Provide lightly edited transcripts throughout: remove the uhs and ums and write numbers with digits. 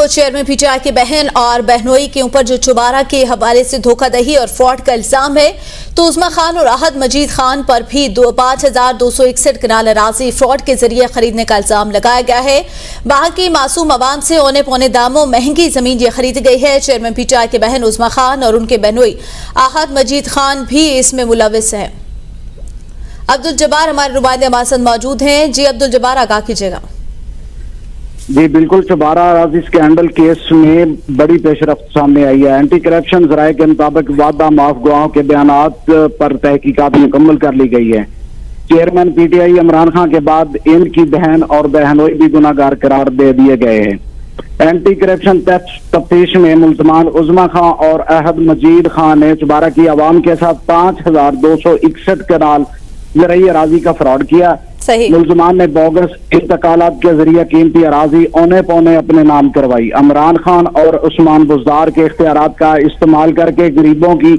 Chairman PTI की बहन और बहनोई के ऊपर जो चुबारा के हवाले से धोखाधड़ी और फ्रॉड का इल्जाम है, तो उस्मा खान और अहद मजीद खान पर भी 5,261 कनाल अराजी फ्रॉड के जरिए खरीदने का इल्जाम लगाया गया है। बाकी मासूम आवाम से औने पौने दामों महंगी जमीन ये खरीदी गई है। चेयरमैन पीटीआई की बहन उस्मा खान और उनके बहनोई अहद मजीद खान भी इसमें मुलविस है। अब्दुल जब्बार हमारे नुमाइंदे हमारे साथ मौजूद हैं। जी अब्दुल जब्बार, आगाह कीजिएगा। जी बिल्कुल, चुबारा अराजी स्कैंडल केस में बड़ी पेशरफ्त सामने आई है। एंटी करप्शन जराये के मुताबिक वादा माफ गवाहों के बयानात पर तहकीकात मुकम्मल कर ली गई है। चेयरमैन पीटीआई इमरान खान के बाद इनकी बहन और बहनोई भी गुनाहगार करार दे दिए गए हैं। एंटी करप्शन तफ्तीश में मुल्जमान उस्मा खान और अहद मजीद खान ने चुबारा की आवाम के साथ 5,261 कनाल ज़राई अराजी का फ्रॉड किया। मुल्जमान ने बोगस इंतकालात के जरिए कीमती अराजी औने पौने अपने नाम करवाई। इमरान खान और उस्मान बुज़दार के इख्तियारात का इस्तेमाल करके गरीबों की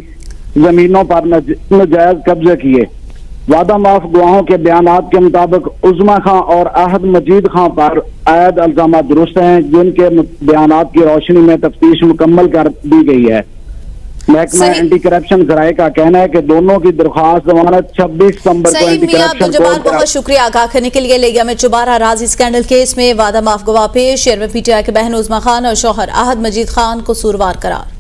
जमीनों पर नाजायज कब्जे किए। वादा माफ गवाहों के बयानात के मुताबिक उस्मा खान और अहद मजीद खान पर आयद इल्जामात दुरुस्त हैं, जिनके बयानात की रोशनी में तफ्तीश मुकम्मल कर दी गई है। महकमा एंटी करप्शन जराये का कहना है कि दोनों की दरख्वास्त जमानत 26 सितंबर को एंटी करप्शन कोर्ट। बहुत शुक्रिया आगाह करने के लिए। ले गया में चुबारा अराजी स्कैंडल केस में वादा माफ गवाह पेश, चेयरमैन पीटीआई के बहन उस्मा खान और शौहर अहद मजीद खान को कसूरवार करार।